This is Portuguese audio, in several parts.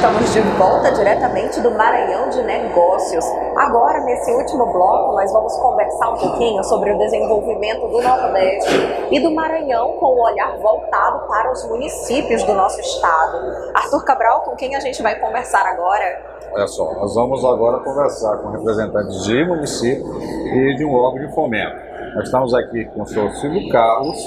Estamos de volta diretamente do Maranhão de Negócios. Agora, nesse último bloco, nós vamos conversar um pouquinho sobre o desenvolvimento do Nordeste e do Maranhão com o olhar voltado para os municípios do nosso estado. Arthur Cabral, com quem a gente vai conversar agora? Olha só, nós vamos agora conversar com representantes de município e de um órgão de fomento. Nós estamos aqui com o senhor Silvio Carlos,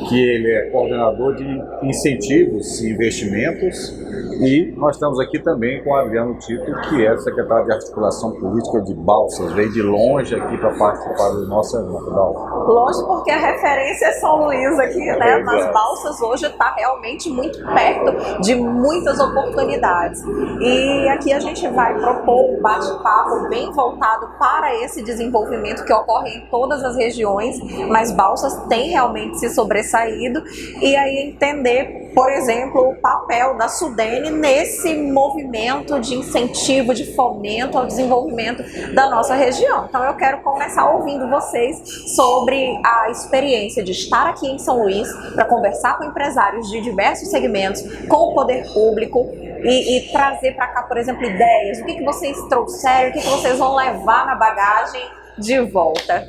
que ele é coordenador de incentivos e investimentos, e nós estamos aqui também com o Adriano Tito, que é secretário de articulação política de Balsas, veio de longe aqui para participar do nosso evento. Longe porque a referência é São Luís aqui, né? Mas Balsas hoje está realmente muito perto de muitas oportunidades. E aqui a gente vai propor um bate-papo bem voltado para esse desenvolvimento que ocorre em todas as regiões, mas Balsas tem realmente se sobressaído, e aí entender, por exemplo, o papel da Sudene nesse movimento de incentivo, de fomento ao desenvolvimento da nossa região. Então eu quero começar ouvindo vocês sobre a experiência de estar aqui em São Luís para conversar com empresários de diversos segmentos, com o poder público e trazer para cá, por exemplo, ideias. O que vocês trouxeram, o que vocês vão levar na bagagem de volta?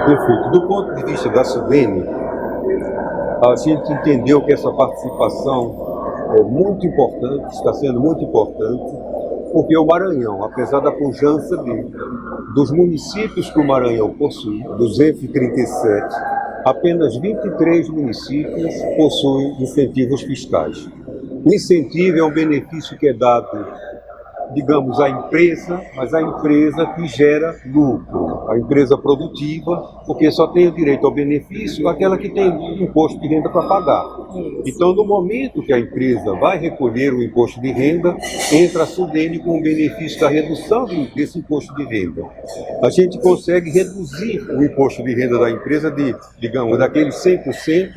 Perfeito. Do ponto de vista da Sudene, a gente entendeu que essa participação é muito importante, está sendo muito importante, porque o Maranhão, apesar da pujança dos municípios que o Maranhão possui, 237, apenas 23 municípios possuem incentivos fiscais. O incentivo é um benefício que é dado, digamos, à empresa, mas à empresa que gera lucro, a empresa produtiva, porque só tem o direito ao benefício aquela que tem imposto de renda para pagar. Então, no momento que a empresa vai recolher o imposto de renda, entra a Sudene com o benefício da redução desse imposto de renda. A gente consegue reduzir o imposto de renda da empresa de, digamos, daquele 100%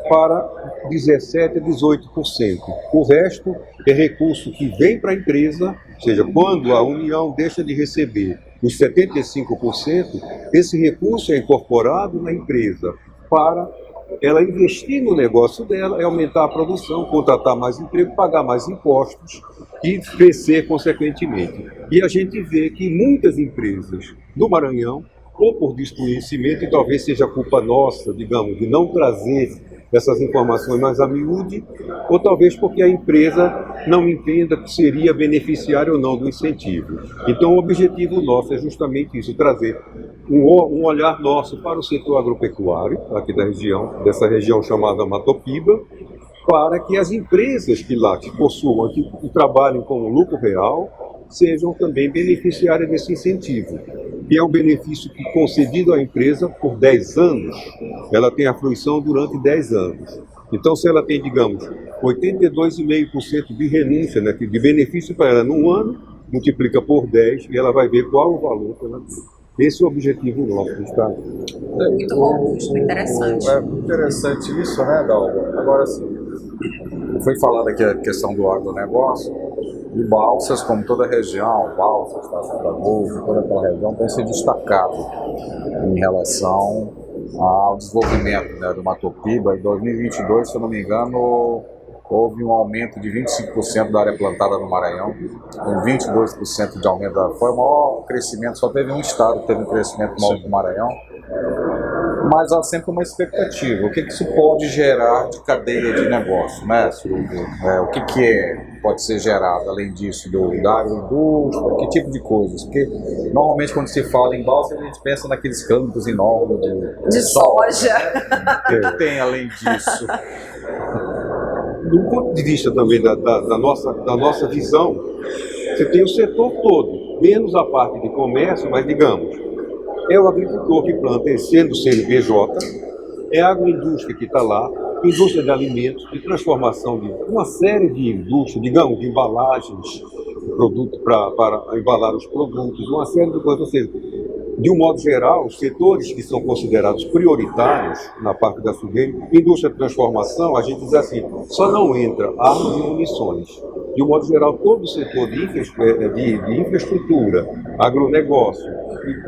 para 17% a 18%. O resto é recurso que vem para a empresa, ou seja, quando a União deixa de receber os 75%, esse recurso é incorporado na empresa para ela investir no negócio dela, é aumentar a produção, contratar mais emprego, pagar mais impostos e crescer consequentemente. E a gente vê que muitas empresas do Maranhão, ou por desconhecimento, e talvez seja culpa nossa, digamos, de não trazer essas informações mais a miúde, ou talvez porque a empresa não entenda que seria beneficiária ou não do incentivo. Então o objetivo nosso é justamente isso, trazer um olhar nosso para o setor agropecuário, aqui da região, dessa região chamada Matopiba, para que as empresas que lá que possuam, que trabalhem com lucro real, sejam também beneficiárias desse incentivo. E é um benefício que, concedido à empresa por 10 anos, ela tem a fruição durante 10 anos. Então, se ela tem, digamos, 82,5% de renúncia, né, de benefício para ela num ano, multiplica por 10 e ela vai ver qual o valor que ela tem. Esse é o objetivo nosso, está? Muito robusto, interessante. É interessante isso, né, Dalva? Agora sim, foi falada aqui a questão do agronegócio. E Balsas, como toda a região, Balsas, Estação da Golfo, toda aquela região tem se destacado em relação ao desenvolvimento, né, do Matopiba. Em 2022, se eu não me engano, houve um aumento de 25% da área plantada no Maranhão, com 22% de aumento. Foi o maior crescimento, só teve um estado que teve um crescimento maior que o Maranhão. Mas há sempre uma expectativa. O que isso pode gerar de cadeia de negócio, né, Silvio? O que pode ser gerado, além disso, da agroindústria, que tipo de coisas? Porque, normalmente, quando se fala em Balsas, a gente pensa naqueles campos enormes de soja. O que tem além disso? Do ponto de vista também da nossa visão, você tem o setor todo, menos a parte de comércio, mas, digamos, é o agricultor que planta, sendo CNPJ, é a agroindústria que está lá, indústria de alimentos, de transformação de uma série de indústrias, digamos, de embalagens, produto para embalar os produtos, uma série de coisas. Ou seja, de um modo geral, os setores que são considerados prioritários na parte da Sudene, indústria de transformação, a gente diz assim, só não entra armas e munições. de um modo geral, todo o setor de infraestrutura, agronegócio,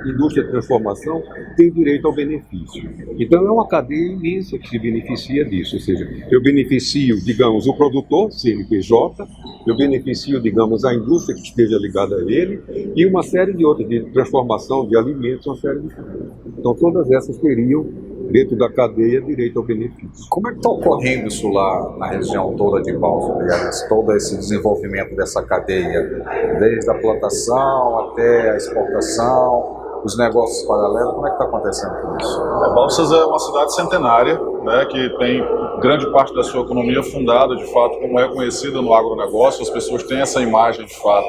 indústria de transformação tem direito ao benefício. Então é uma cadeia imensa que se beneficia disso, ou seja, eu beneficio, digamos, o produtor, CNPJ, eu beneficio, digamos, a indústria que esteja ligada a ele e uma série de outras, de transformação de alimentos, uma série de coisas. Então todas essas teriam, dentro da cadeia, direito ao benefício. Como é que está ocorrendo isso lá na região toda de Balsas, todo esse desenvolvimento dessa cadeia, desde a plantação até a exportação, os negócios paralelos, como é que está acontecendo com isso? Balsas é uma cidade centenária, né, que tem grande parte da sua economia fundada, de fato, como é conhecida no agronegócio. As pessoas têm essa imagem, de fato,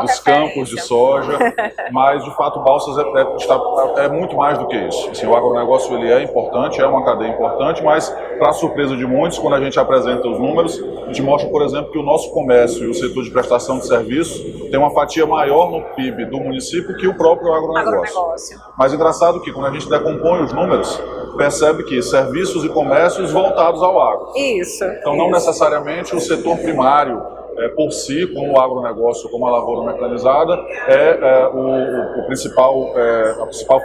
dos campos de soja, mas, de fato, Balsas é muito mais do que isso. Assim, o agronegócio ele é importante, é uma cadeia importante, mas, para surpresa de muitos, quando a gente apresenta os números, a gente mostra, por exemplo, que o nosso comércio e o setor de prestação de serviços tem uma fatia maior no PIB do município que o próprio agronegócio. Mas engraçado que quando a gente decompõe os números, percebe que serviços e comércios voltados ao agro. Isso. Então não necessariamente o setor primário por si, como o agronegócio, como a lavoura mecanizada, a principal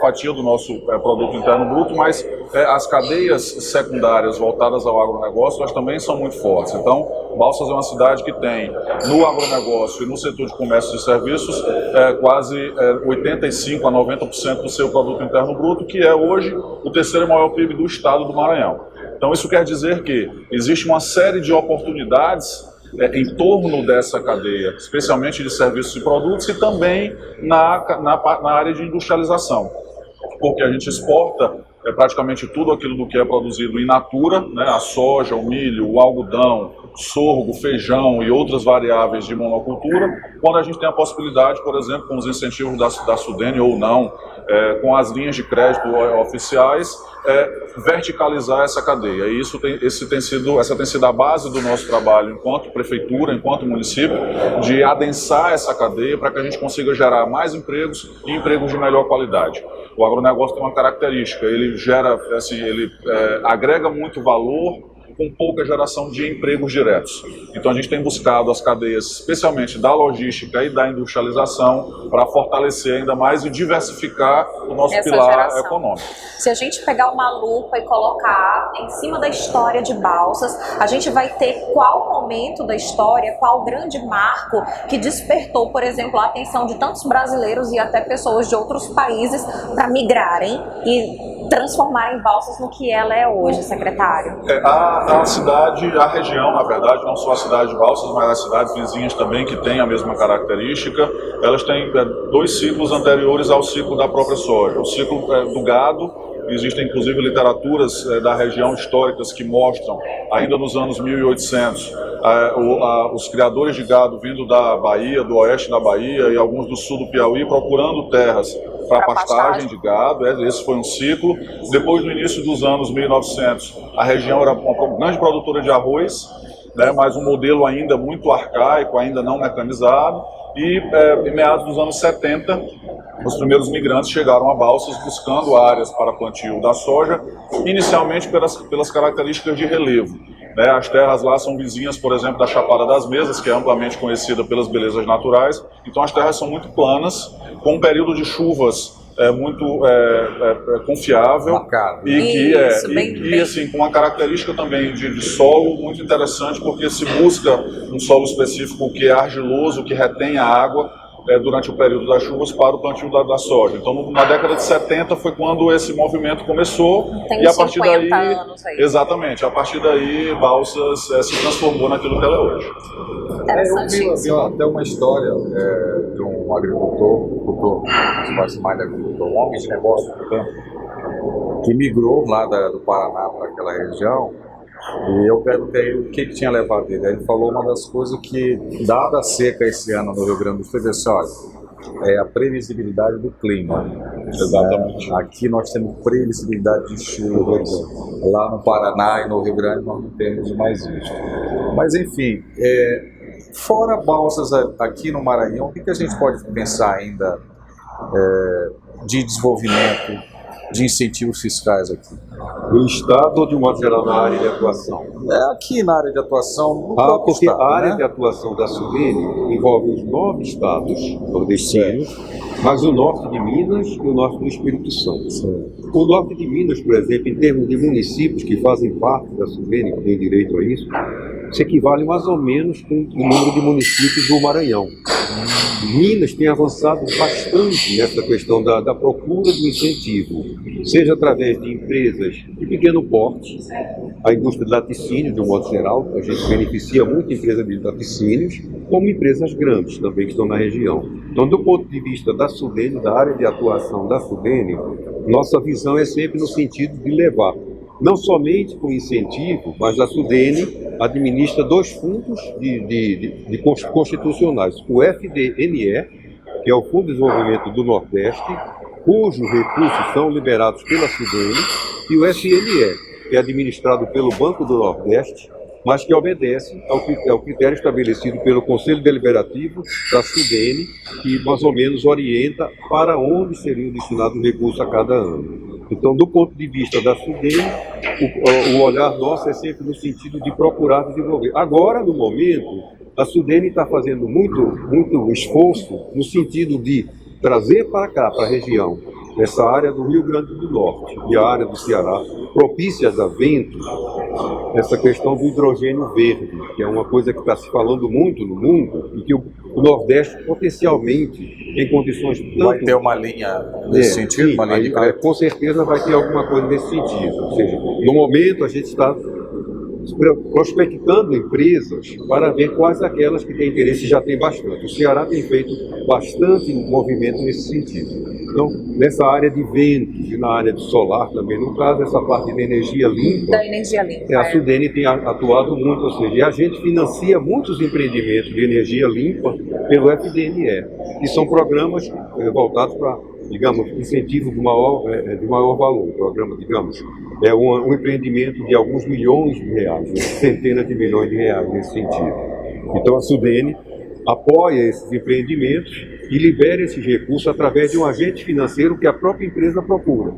fatia do nosso produto interno bruto, mas as cadeias secundárias voltadas ao agronegócio, elas também são muito fortes. Então, Balsas é uma cidade que tem no agronegócio e no setor de comércio e serviços quase 85% a 90% do seu produto interno bruto, que é hoje o terceiro maior PIB do estado do Maranhão. Então, isso quer dizer que existe uma série de oportunidades em torno dessa cadeia, especialmente de serviços e produtos, e também na área de industrialização, porque a gente exporta praticamente tudo aquilo do que é produzido in natura, né, a soja, o milho, o algodão, sorgo, feijão e outras variáveis de monocultura, quando a gente tem a possibilidade, por exemplo, com os incentivos da Sudene ou não, com as linhas de crédito oficiais, verticalizar essa cadeia. E essa tem sido a base do nosso trabalho enquanto prefeitura, enquanto município, de adensar essa cadeia para que a gente consiga gerar mais empregos e empregos de melhor qualidade. O agronegócio tem uma característica, ele agrega muito valor com pouca geração de empregos diretos. Então a gente tem buscado as cadeias, especialmente da logística e da industrialização, para fortalecer ainda mais e diversificar o nosso pilar econômico. Se a gente pegar uma lupa e colocar em cima da história de Balsas, a gente vai ter qual momento da história, qual grande marco que despertou, por exemplo, a atenção de tantos brasileiros e até pessoas de outros países para migrarem e transformarem Balsas no que ela é hoje, secretário? A cidade, a região, na verdade, não só a cidade de Balsas, mas as cidades vizinhas também, que têm a mesma característica, elas têm dois ciclos anteriores ao ciclo da própria soja. O ciclo do gado. Existem, inclusive, literaturas da região históricas que mostram, ainda nos anos 1800, os criadores de gado vindo da Bahia, do oeste da Bahia e alguns do sul do Piauí, procurando terras para pastagem de gado. Esse foi um ciclo. Depois, no início dos anos 1900, a região era uma grande produtora de arroz, né, mas um modelo ainda muito arcaico, ainda não mecanizado. E em meados dos anos 70, os primeiros migrantes chegaram a Balsas buscando áreas para plantio da soja, inicialmente pelas características de relevo. As terras lá são vizinhas, por exemplo, da Chapada das Mesas, que é amplamente conhecida pelas belezas naturais. Então as terras são muito planas, com um período de chuvas muito confiável e assim, com uma característica também de solo muito interessante, porque se busca um solo específico que é argiloso, que retém a água durante o período das chuvas para o plantio da soja. Então, na década de 70 foi quando esse movimento começou. Tem e a partir daí, anos aí. Exatamente, a partir daí Balsas se transformou naquilo que ela é hoje. Eu vi até uma história de um agricultor, um homem de negócio do campo, que migrou lá do Paraná para aquela região. E eu perguntei o que tinha levado ele. Ele falou uma das coisas que, dada a seca esse ano no Rio Grande do Sul, ele disse, olha, é a previsibilidade do clima. Exatamente. Aqui nós temos previsibilidade de chuvas, lá no Paraná e no Rio Grande nós não temos mais isso. Mas enfim, fora Balsas aqui no Maranhão, o que a gente pode pensar ainda de desenvolvimento de incentivos fiscais aqui? Do Estado ou de modo geral na área de atuação? É aqui na área de atuação do Ah, próprio porque Estado, a área né? de atuação da Sudene envolve os 9 estados nordestinos, mas o norte de Minas e o norte do Espírito Santo. O norte de Minas, por exemplo, em termos de municípios que fazem parte da Sudene, que tem direito a isso, se equivale mais ou menos com o número de municípios do Maranhão. Minas tem avançado bastante nessa questão da procura do incentivo, seja através de empresas de pequeno porte, a indústria de laticínios, de um modo geral, a gente beneficia muito empresas de laticínios, como empresas grandes também que estão na região. Então, do ponto de vista da Sudene, da área de atuação da Sudene, nossa visão é sempre no sentido de levar, não somente com incentivo, mas a Sudene administra 2 fundos constitucionais, o FDNE, que é o Fundo de Desenvolvimento do Nordeste, cujos recursos são liberados pela Sudene, e o FNE, que é administrado pelo Banco do Nordeste, mas que obedece ao critério estabelecido pelo Conselho Deliberativo da Sudene, que mais ou menos orienta para onde seriam destinados os recursos a cada ano. Então, do ponto de vista da Sudene, o olhar nosso é sempre no sentido de procurar desenvolver. Agora, no momento, a Sudene está fazendo muito esforço no sentido de trazer para cá, para a região, essa área do Rio Grande do Norte e a área do Ceará, propícias a ventos, essa questão do hidrogênio verde, que é uma coisa que está se falando muito no mundo e que o Nordeste potencialmente tem condições tanto... Vai ter uma linha nesse sentido? Sim, Uma linha de... com certeza vai ter alguma coisa nesse sentido. Ou seja, no momento a gente está prospectando empresas para ver quais aquelas que têm interesse, já tem bastante. O Ceará tem feito bastante movimento nesse sentido. Então, nessa área de ventos e na área de solar também, no caso, essa parte de energia limpa, Da energia limpa. a Sudene tem atuado muito, ou seja, e a gente financia muitos empreendimentos de energia limpa pelo FDNE, que são programas voltados para, digamos, incentivo de maior valor. O programa, digamos, é um empreendimento de alguns milhões de reais, centenas de milhões de reais nesse sentido. Então a Sudene apoia esses empreendimentos e libera esses recursos através de um agente financeiro que a própria empresa procura.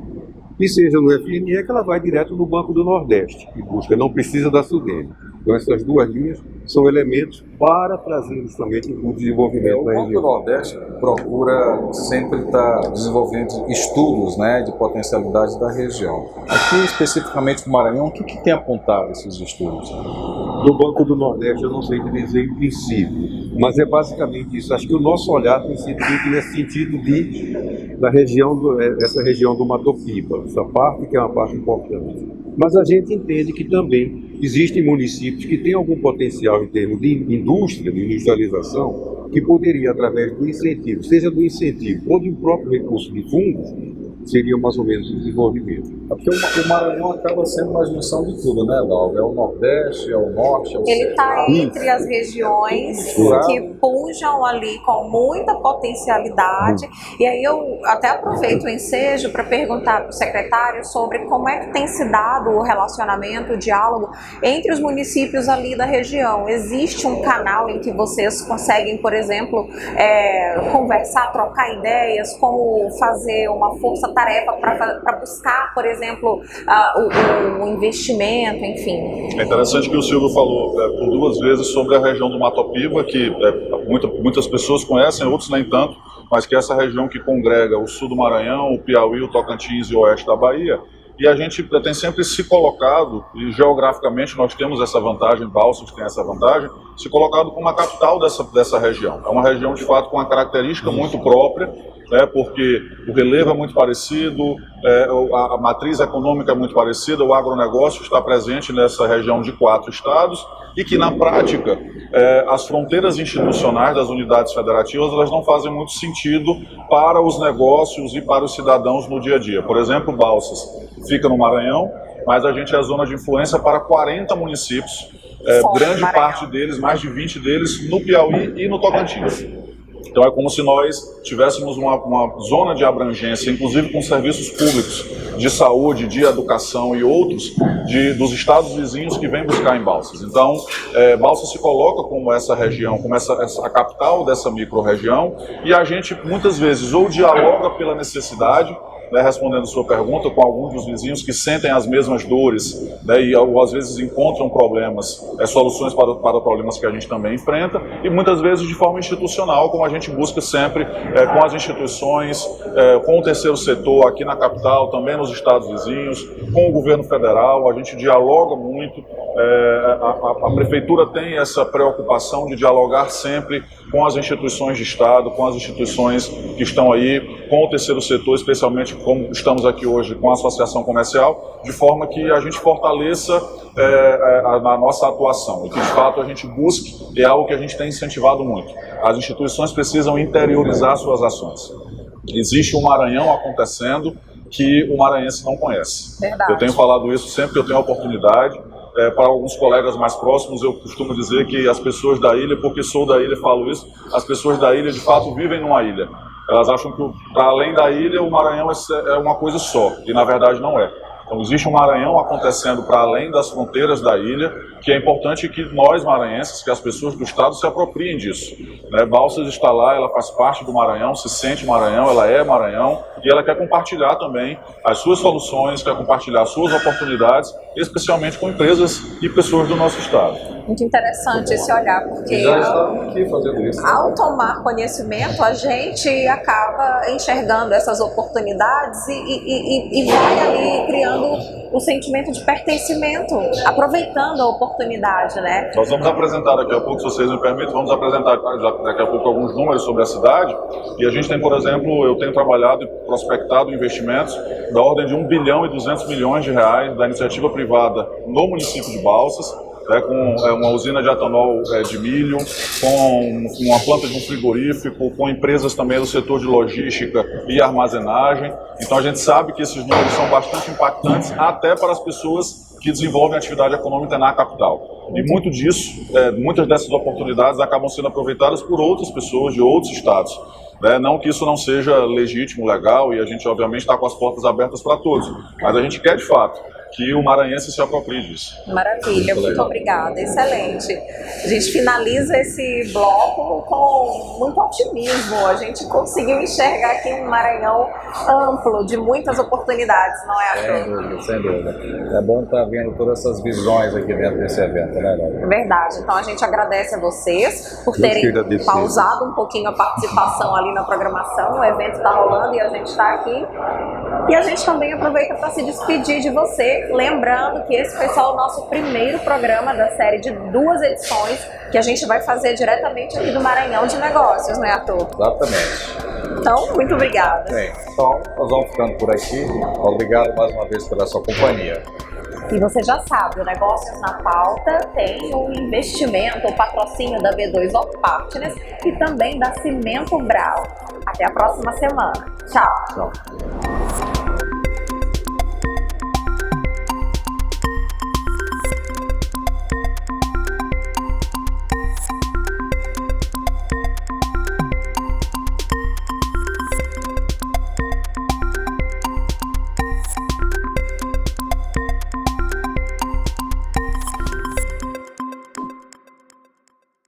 Que seja no FNE, que ela vai direto no Banco do Nordeste, que busca, não precisa da Sudene. Então essas 2 linhas são elementos para trazer justamente o desenvolvimento O da Banco do região. Nordeste procura sempre estar desenvolvendo estudos, né, de potencialidade da região. Aqui, especificamente no Maranhão, o que tem apontado esses estudos? Do Banco do Nordeste, eu não sei dizer em princípio, mas é basicamente isso. Acho que o nosso olhar tem sido muito nesse sentido da região, essa região do Mato Piba, essa parte que é uma parte importante. Mas a gente entende que também existem municípios que têm algum potencial em termos de indústria, de industrialização, que poderia, através do incentivo, seja do incentivo ou de um próprio recurso de fundos, seria mais ou menos o desenvolvimento. Porque o Maranhão acaba sendo uma junção de tudo, né, Dalva? É o Nordeste, é o Norte, é o Ele está Central. entre as regiões que pujam ali com muita potencialidade. E aí eu até aproveito o ensejo para perguntar para o secretário sobre como é que tem se dado o relacionamento, o diálogo entre os municípios ali da região. Existe um canal em que vocês conseguem, por exemplo, conversar, trocar ideias, como fazer uma força-tarefa para buscar, por exemplo, o investimento, enfim. É interessante que o Silvio falou por 2 vezes sobre a região do Mato Piba, que muitas pessoas conhecem, outros nem tanto, mas que é essa região que congrega o sul do Maranhão, o Piauí, o Tocantins e o oeste da Bahia. E a gente tem sempre se colocado, e geograficamente nós temos essa vantagem, Balsas tem essa vantagem, se colocado como a capital dessa região. É uma região, de fato, com uma característica muito própria, porque o relevo é muito parecido, a matriz econômica é muito parecida, o agronegócio está presente nessa região de 4 estados e que, na prática, as fronteiras institucionais das unidades federativas elas não fazem muito sentido para os negócios e para os cidadãos no dia a dia. Por exemplo, Balsas fica no Maranhão, mas a gente é zona de influência para 40 municípios, grande parte deles, mais de 20 deles, no Piauí e no Tocantins. Então é como se nós tivéssemos uma zona de abrangência, inclusive com serviços públicos de saúde, de educação e outros dos estados vizinhos que vêm buscar em Balsas. Então, Balsas se coloca como essa região, como a capital dessa micro-região, e a gente muitas vezes ou dialoga pela necessidade, né, respondendo a sua pergunta, com alguns dos vizinhos que sentem as mesmas dores, né, e às vezes encontram problemas, soluções para problemas que a gente também enfrenta, e muitas vezes de forma institucional, como a gente busca sempre com as instituições, com o terceiro setor aqui na capital, também nos estados vizinhos, com o governo federal. A gente dialoga muito, a prefeitura tem essa preocupação de dialogar sempre com as instituições de Estado, com as instituições que estão aí, com o terceiro setor, especialmente como estamos aqui hoje com a associação comercial, de forma que a gente fortaleça a nossa atuação, e que de fato a gente busque, é algo que a gente tem incentivado muito. As instituições precisam interiorizar suas ações. Existe um Maranhão acontecendo que o maranhense não conhece. Verdade. Eu tenho falado isso sempre que eu tenho a oportunidade. Para alguns colegas mais próximos, eu costumo dizer que as pessoas da ilha, porque sou da ilha e falo isso, as pessoas da ilha de fato vivem numa ilha. Elas acham que para além da ilha o Maranhão é uma coisa só, e na verdade não é. Então existe um Maranhão acontecendo para além das fronteiras da ilha, que é importante que nós maranhenses, que as pessoas do estado se apropriem disso, né? Balsas está lá, ela faz parte do Maranhão, se sente Maranhão, ela é Maranhão, e ela quer compartilhar também as suas soluções, quer compartilhar as suas oportunidades, especialmente com empresas e pessoas do nosso estado. Muito interessante esse olhar, porque Já estavam aqui fazendo isso. ao tomar conhecimento, a gente acaba enxergando essas oportunidades e vai ali criando o sentimento de pertencimento, aproveitando a oportunidade, né? Nós vamos apresentar daqui a pouco, se vocês me permitem, vamos apresentar daqui a pouco alguns números sobre a cidade. E a gente tem, por exemplo, eu tenho trabalhado e prospectado investimentos da ordem de 1 bilhão e 200 milhões de reais da iniciativa privada no município de Balsas, com uma usina de etanol de milho, com uma planta de um frigorífico, com empresas também do setor de logística e armazenagem. Então a gente sabe que esses números são bastante impactantes até para as pessoas que desenvolvem atividade econômica na capital. E muito disso, muitas dessas oportunidades acabam sendo aproveitadas por outras pessoas de outros estados. Não que isso não seja legítimo, legal, e a gente obviamente está com as portas abertas para todos, mas a gente quer de fato que o maranhense se aproprie disso. Maravilha, muito obrigada, excelente. A gente finaliza esse bloco com muito otimismo. A gente conseguiu enxergar aqui um Maranhão amplo, de muitas oportunidades, não é, Arthur? Sem dúvida, sem dúvida. É bom estar vendo todas essas visões aqui dentro desse evento, né, Léo? Verdade. Então a gente agradece a vocês por terem pausado um pouquinho a participação ali na programação. O evento está rolando e a gente está aqui. E a gente também aproveita para se despedir de você, lembrando que esse foi só o nosso primeiro programa da série de 2 edições que a gente vai fazer diretamente aqui do Maranhão de Negócios, né, Arthur? Exatamente. Então, muito obrigada. Bem, então nós vamos ficando por aqui. Obrigado mais uma vez pela sua companhia. E você já sabe, o Negócios na Pauta tem o investimento, o patrocínio da V2 Op Partners e também da Cimento Brau. Até a próxima semana. Tchau. Tchau.